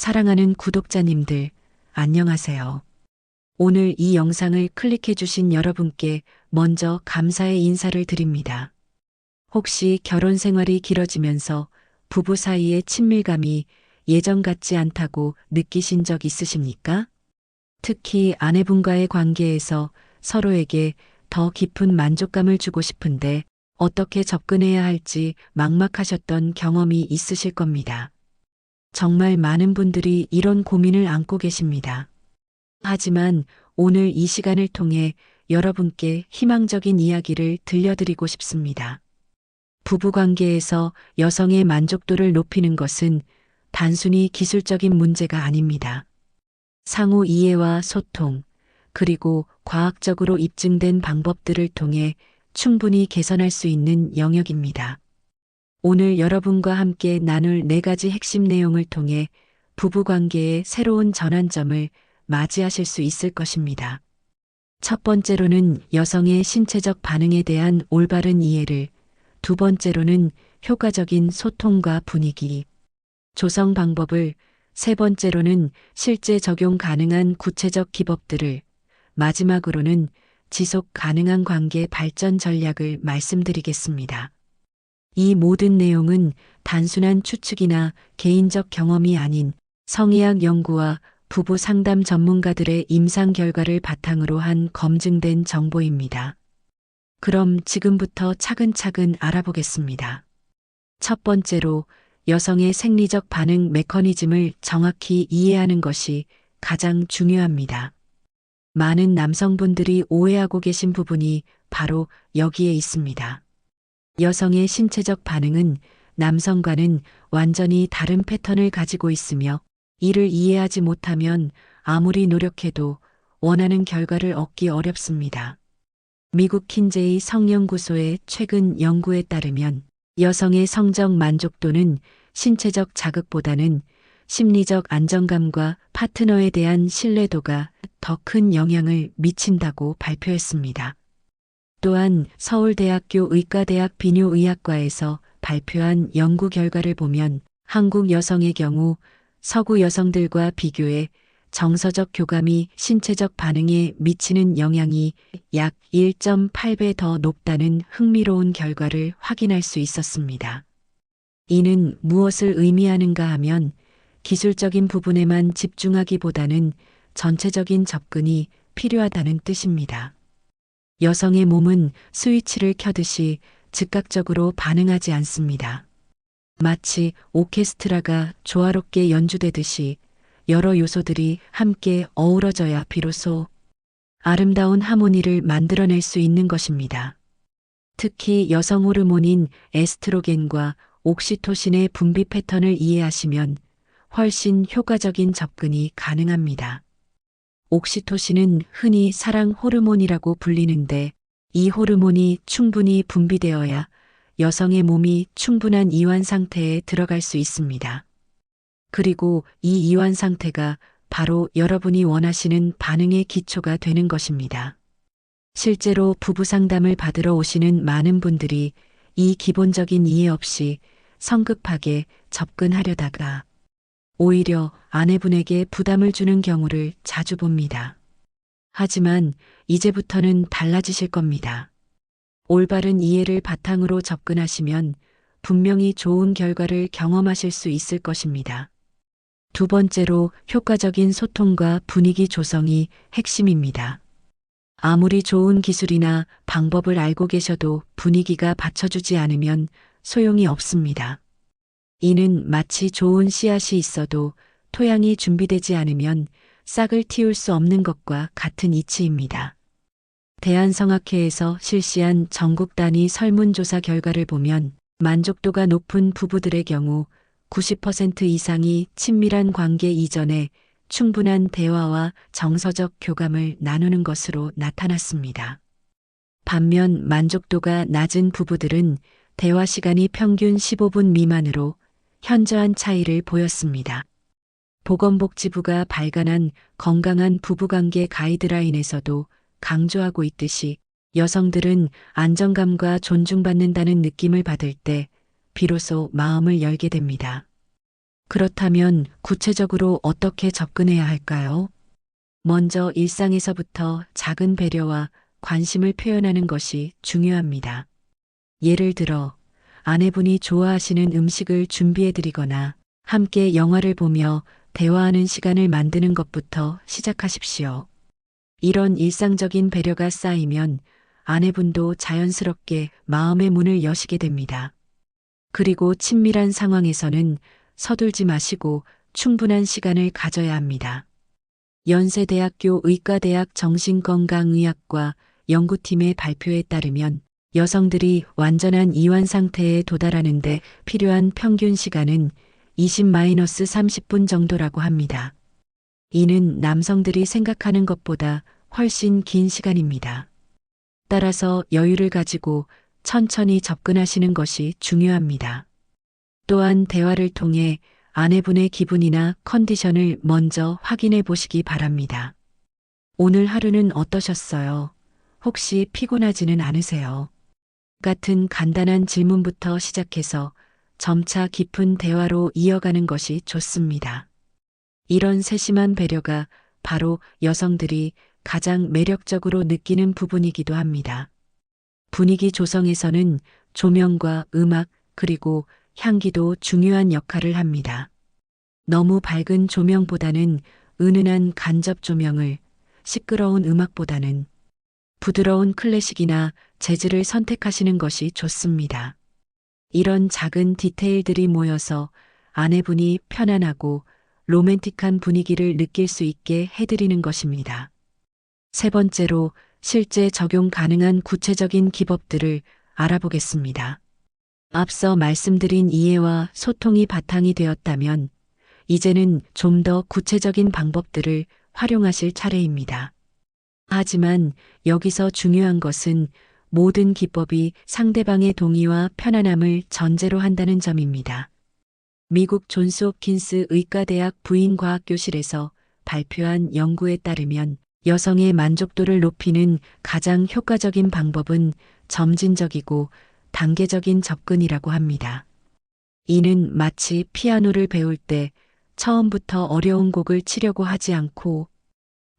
사랑하는 구독자님들, 안녕하세요. 오늘 이 영상을 클릭해주신 여러분께 먼저 감사의 인사를 드립니다. 혹시 결혼 생활이 길어지면서 부부 사이의 친밀감이 예전 같지 않다고 느끼신 적 있으십니까? 특히 아내분과의 관계에서 서로에게 더 깊은 만족감을 주고 싶은데 어떻게 접근해야 할지 막막하셨던 경험이 있으실 겁니다. 정말 많은 분들이 이런 고민을 안고 계십니다. 하지만 오늘 이 시간을 통해 여러분께 희망적인 이야기를 들려드리고 싶습니다. 부부관계에서 여성의 만족도를 높이는 것은 단순히 기술적인 문제가 아닙니다. 상호 이해와 소통, 그리고 과학적으로 입증된 방법들을 통해 충분히 개선할 수 있는 영역입니다. 오늘 여러분과 함께 나눌 4가지 핵심 내용을 통해 부부관계의 새로운 전환점을 맞이하실 수 있을 것입니다. 첫 번째로는 여성의 신체적 반응에 대한 올바른 이해를, 두 번째로는 효과적인 소통과 분위기, 조성 방법을, 세 번째로는 실제 적용 가능한 구체적 기법들을, 마지막으로는 지속 가능한 관계 발전 전략을 말씀드리겠습니다. 이 모든 내용은 단순한 추측이나 개인적 경험이 아닌 성의학 연구와 부부 상담 전문가들의 임상 결과를 바탕으로 한 검증된 정보입니다. 그럼 지금부터 차근차근 알아보겠습니다. 첫 번째로 여성의 생리적 반응 메커니즘을 정확히 이해하는 것이 가장 중요합니다. 많은 남성분들이 오해하고 계신 부분이 바로 여기에 있습니다. 여성의 신체적 반응은 남성과는 완전히 다른 패턴을 가지고 있으며 이를 이해하지 못하면 아무리 노력해도 원하는 결과를 얻기 어렵습니다. 미국 킨제이 성연구소의 최근 연구에 따르면 여성의 성적 만족도는 신체적 자극보다는 심리적 안정감과 파트너에 대한 신뢰도가 더 큰 영향을 미친다고 발표했습니다. 또한 서울대학교 의과대학 비뇨의학과에서 발표한 연구 결과를 보면 한국 여성의 경우 서구 여성들과 비교해 정서적 교감이 신체적 반응에 미치는 영향이 약 1.8배 더 높다는 흥미로운 결과를 확인할 수 있었습니다. 이는 무엇을 의미하는가 하면 기술적인 부분에만 집중하기보다는 전체적인 접근이 필요하다는 뜻입니다. 여성의 몸은 스위치를 켜듯이 즉각적으로 반응하지 않습니다. 마치 오케스트라가 조화롭게 연주되듯이 여러 요소들이 함께 어우러져야 비로소 아름다운 하모니를 만들어낼 수 있는 것입니다. 특히 여성 호르몬인 에스트로겐과 옥시토신의 분비 패턴을 이해하시면 훨씬 효과적인 접근이 가능합니다. 옥시토신은 흔히 사랑 호르몬이라고 불리는데 이 호르몬이 충분히 분비되어야 여성의 몸이 충분한 이완 상태에 들어갈 수 있습니다. 그리고 이 이완 상태가 바로 여러분이 원하시는 반응의 기초가 되는 것입니다. 실제로 부부 상담을 받으러 오시는 많은 분들이 이 기본적인 이해 없이 성급하게 접근하려다가 오히려 아내분에게 부담을 주는 경우를 자주 봅니다. 하지만 이제부터는 달라지실 겁니다. 올바른 이해를 바탕으로 접근하시면 분명히 좋은 결과를 경험하실 수 있을 것입니다. 두 번째로 효과적인 소통과 분위기 조성이 핵심입니다. 아무리 좋은 기술이나 방법을 알고 계셔도 분위기가 받쳐주지 않으면 소용이 없습니다. 이는 마치 좋은 씨앗이 있어도 토양이 준비되지 않으면 싹을 틔울 수 없는 것과 같은 이치입니다. 대한성악회에서 실시한 전국 단위 설문조사 결과를 보면 만족도가 높은 부부들의 경우 90% 이상이 친밀한 관계 이전에 충분한 대화와 정서적 교감을 나누는 것으로 나타났습니다. 반면 만족도가 낮은 부부들은 대화 시간이 평균 15분 미만으로 현저한 차이를 보였습니다. 보건복지부가 발간한 건강한 부부관계 가이드라인에서도 강조하고 있듯이 여성들은 안정감과 존중받는다는 느낌을 받을 때 비로소 마음을 열게 됩니다. 그렇다면 구체적으로 어떻게 접근해야 할까요? 먼저 일상에서부터 작은 배려와 관심을 표현하는 것이 중요합니다. 예를 들어, 아내분이 좋아하시는 음식을 준비해 드리거나 함께 영화를 보며 대화하는 시간을 만드는 것부터 시작하십시오. 이런 일상적인 배려가 쌓이면 아내분도 자연스럽게 마음의 문을 여시게 됩니다. 그리고 친밀한 상황에서는 서둘지 마시고 충분한 시간을 가져야 합니다. 연세대학교 의과대학 정신건강의학과 연구팀의 발표에 따르면 여성들이 완전한 이완 상태에 도달하는데 필요한 평균 시간은 20-30분 정도라고 합니다. 이는 남성들이 생각하는 것보다 훨씬 긴 시간입니다. 따라서 여유를 가지고 천천히 접근하시는 것이 중요합니다. 또한 대화를 통해 아내분의 기분이나 컨디션을 먼저 확인해 보시기 바랍니다. 오늘 하루는 어떠셨어요? 혹시 피곤하지는 않으세요? 같은 간단한 질문부터 시작해서 점차 깊은 대화로 이어가는 것이 좋습니다. 이런 세심한 배려가 바로 여성들이 가장 매력적으로 느끼는 부분이기도 합니다. 분위기 조성에서는 조명과 음악 그리고 향기도 중요한 역할을 합니다. 너무 밝은 조명보다는 은은한 간접 조명을, 시끄러운 음악보다는 부드러운 클래식이나 재즈를 선택하시는 것이 좋습니다. 이런 작은 디테일들이 모여서 아내분이 편안하고 로맨틱한 분위기를 느낄 수 있게 해드리는 것입니다. 세 번째로 실제 적용 가능한 구체적인 기법들을 알아보겠습니다. 앞서 말씀드린 이해와 소통이 바탕이 되었다면 이제는 좀 더 구체적인 방법들을 활용하실 차례입니다. 하지만 여기서 중요한 것은 모든 기법이 상대방의 동의와 편안함을 전제로 한다는 점입니다. 미국 존스 홉킨스 의과대학 부인과학교실에서 발표한 연구에 따르면 여성의 만족도를 높이는 가장 효과적인 방법은 점진적이고 단계적인 접근이라고 합니다. 이는 마치 피아노를 배울 때 처음부터 어려운 곡을 치려고 하지 않고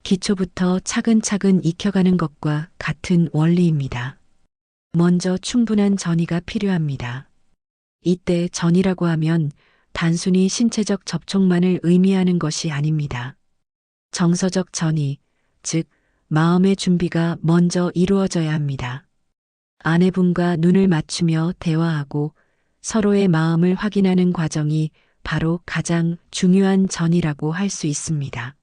기초부터 차근차근 익혀가는 것과 같은 원리입니다. 먼저 충분한 전이가 필요합니다. 이때 전이라고 하면 단순히 신체적 접촉만을 의미하는 것이 아닙니다. 정서적 전이, 즉 마음의 준비가 먼저 이루어져야 합니다. 아내분과 눈을 맞추며 대화하고 서로의 마음을 확인하는 과정이 바로 가장 중요한 전이라고 할 수 있습니다.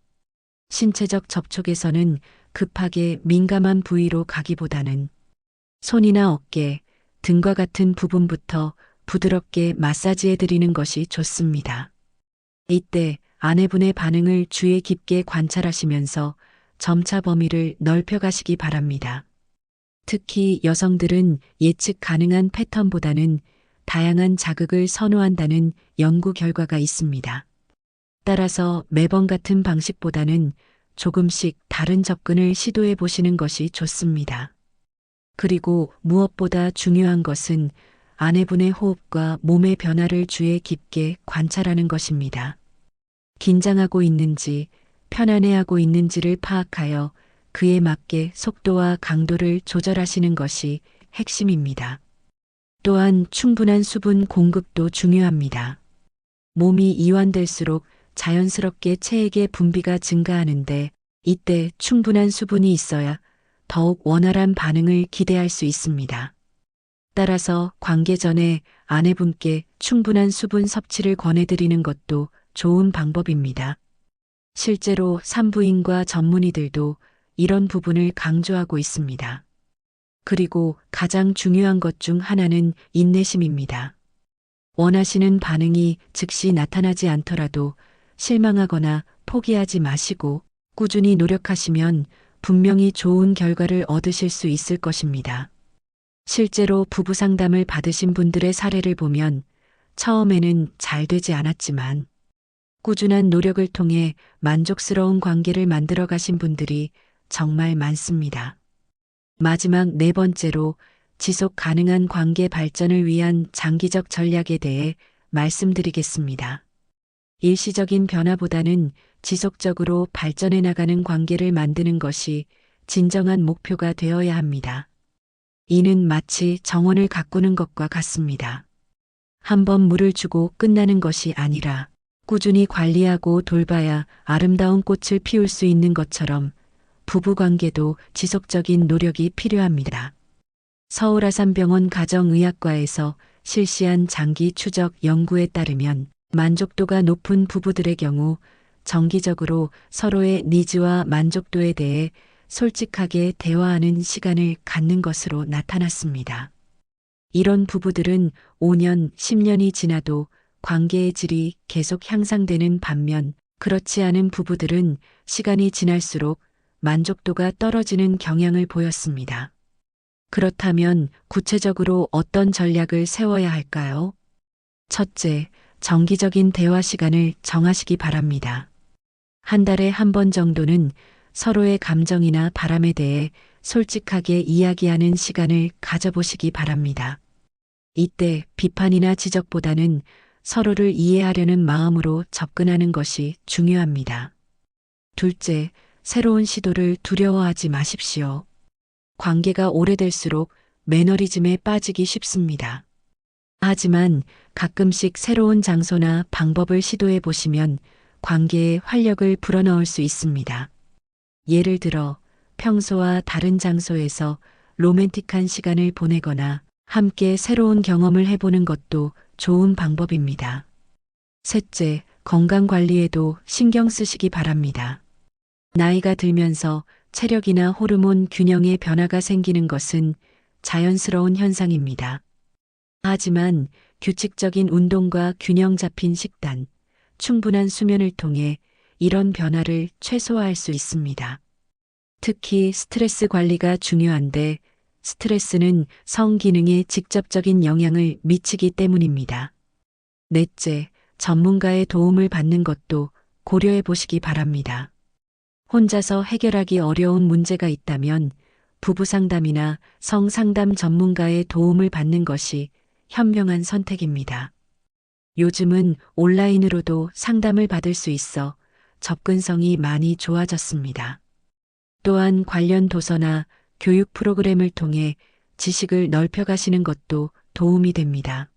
신체적 접촉에서는 급하게 민감한 부위로 가기보다는 손이나 어깨, 등과 같은 부분부터 부드럽게 마사지해 드리는 것이 좋습니다. 이때 아내분의 반응을 주의 깊게 관찰하시면서 점차 범위를 넓혀가시기 바랍니다. 특히 여성들은 예측 가능한 패턴보다는 다양한 자극을 선호한다는 연구 결과가 있습니다. 따라서 매번 같은 방식보다는 조금씩 다른 접근을 시도해 보시는 것이 좋습니다. 그리고 무엇보다 중요한 것은 아내분의 호흡과 몸의 변화를 주의 깊게 관찰하는 것입니다. 긴장하고 있는지, 편안해하고 있는지를 파악하여 그에 맞게 속도와 강도를 조절하시는 것이 핵심입니다. 또한 충분한 수분 공급도 중요합니다. 몸이 이완될수록 자연스럽게 체액의 분비가 증가하는데 이때 충분한 수분이 있어야 더욱 원활한 반응을 기대할 수 있습니다. 따라서 관계 전에 아내분께 충분한 수분 섭취를 권해드리는 것도 좋은 방법입니다. 실제로 산부인과 전문의들도 이런 부분을 강조하고 있습니다. 그리고 가장 중요한 것 중 하나는 인내심입니다. 원하시는 반응이 즉시 나타나지 않더라도 실망하거나 포기하지 마시고 꾸준히 노력하시면 분명히 좋은 결과를 얻으실 수 있을 것입니다. 실제로 부부 상담을 받으신 분들의 사례를 보면 처음에는 잘 되지 않았지만 꾸준한 노력을 통해 만족스러운 관계를 만들어 가신 분들이 정말 많습니다. 마지막 네 번째로 지속 가능한 관계 발전을 위한 장기적 전략에 대해 말씀드리겠습니다. 일시적인 변화보다는 지속적으로 발전해 나가는 관계를 만드는 것이 진정한 목표가 되어야 합니다. 이는 마치 정원을 가꾸는 것과 같습니다. 한 번 물을 주고 끝나는 것이 아니라 꾸준히 관리하고 돌봐야 아름다운 꽃을 피울 수 있는 것처럼 부부관계도 지속적인 노력이 필요합니다. 서울아산병원 가정의학과에서 실시한 장기 추적 연구에 따르면 만족도가 높은 부부들의 경우 정기적으로 서로의 니즈와 만족도에 대해 솔직하게 대화하는 시간을 갖는 것으로 나타났습니다. 이런 부부들은 5년, 10년이 지나도 관계의 질이 계속 향상되는 반면 그렇지 않은 부부들은 시간이 지날수록 만족도가 떨어지는 경향을 보였습니다. 그렇다면 구체적으로 어떤 전략을 세워야 할까요? 첫째, 정기적인 대화 시간을 정하시기 바랍니다. 한 달에 한 번 정도는 서로의 감정이나 바람에 대해 솔직하게 이야기하는 시간을 가져보시기 바랍니다. 이때 비판이나 지적보다는 서로를 이해하려는 마음으로 접근하는 것이 중요합니다. 둘째, 새로운 시도를 두려워하지 마십시오. 관계가 오래될수록 매너리즘에 빠지기 쉽습니다. 하지만 가끔씩 새로운 장소나 방법을 시도해 보시면 관계에 활력을 불어넣을 수 있습니다. 예를 들어 평소와 다른 장소에서 로맨틱한 시간을 보내거나 함께 새로운 경험을 해보는 것도 좋은 방법입니다. 셋째, 건강 관리에도 신경 쓰시기 바랍니다. 나이가 들면서 체력이나 호르몬 균형에 변화가 생기는 것은 자연스러운 현상입니다. 하지만 규칙적인 운동과 균형 잡힌 식단, 충분한 수면을 통해 이런 변화를 최소화할 수 있습니다. 특히 스트레스 관리가 중요한데 스트레스는 성 기능에 직접적인 영향을 미치기 때문입니다. 넷째, 전문가의 도움을 받는 것도 고려해 보시기 바랍니다. 혼자서 해결하기 어려운 문제가 있다면 부부 상담이나 성상담 전문가의 도움을 받는 것이 현명한 선택입니다. 요즘은 온라인으로도 상담을 받을 수 있어 접근성이 많이 좋아졌습니다. 또한 관련 도서나 교육 프로그램을 통해 지식을 넓혀가시는 것도 도움이 됩니다.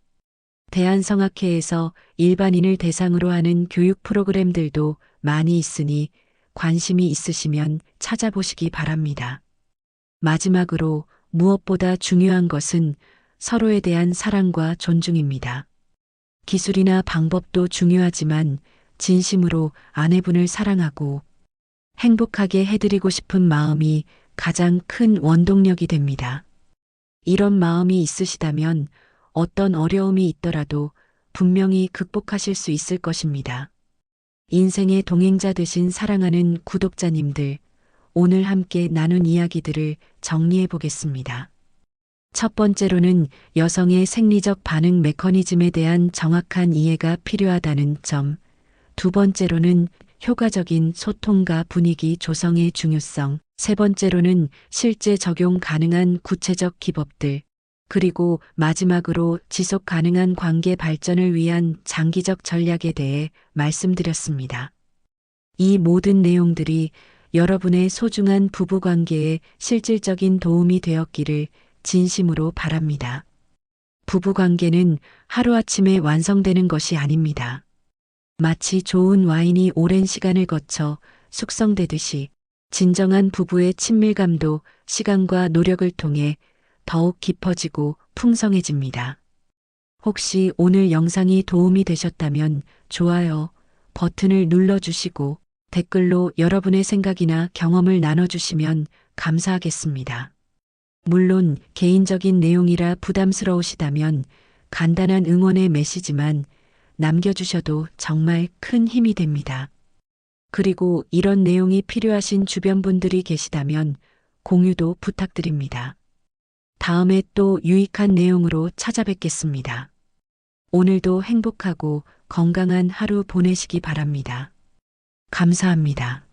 대한성악회에서 일반인을 대상으로 하는 교육 프로그램들도 많이 있으니 관심이 있으시면 찾아보시기 바랍니다. 마지막으로 무엇보다 중요한 것은 서로에 대한 사랑과 존중입니다. 기술이나 방법도 중요하지만 진심으로 아내분을 사랑하고 행복하게 해드리고 싶은 마음이 가장 큰 원동력이 됩니다. 이런 마음이 있으시다면 어떤 어려움이 있더라도 분명히 극복하실 수 있을 것입니다. 인생의 동행자 되신 사랑하는 구독자님들, 오늘 함께 나눈 이야기들을 정리해 보겠습니다. 첫 번째로는 여성의 생리적 반응 메커니즘에 대한 정확한 이해가 필요하다는 점, 두 번째로는 효과적인 소통과 분위기 조성의 중요성, 세 번째로는 실제 적용 가능한 구체적 기법들, 그리고 마지막으로 지속 가능한 관계 발전을 위한 장기적 전략에 대해 말씀드렸습니다. 이 모든 내용들이 여러분의 소중한 부부관계에 실질적인 도움이 되었기를 진심으로 바랍니다. 부부관계는 하루아침에 완성되는 것이 아닙니다. 마치 좋은 와인이 오랜 시간을 거쳐 숙성되듯이 진정한 부부의 친밀감도 시간과 노력을 통해 더욱 깊어지고 풍성해집니다. 혹시 오늘 영상이 도움이 되셨다면 좋아요 버튼을 눌러주시고 댓글로 여러분의 생각이나 경험을 나눠주시면 감사하겠습니다. 물론 개인적인 내용이라 부담스러우시다면 간단한 응원의 메시지만 남겨주셔도 정말 큰 힘이 됩니다. 그리고 이런 내용이 필요하신 주변 분들이 계시다면 공유도 부탁드립니다. 다음에 또 유익한 내용으로 찾아뵙겠습니다. 오늘도 행복하고 건강한 하루 보내시기 바랍니다. 감사합니다.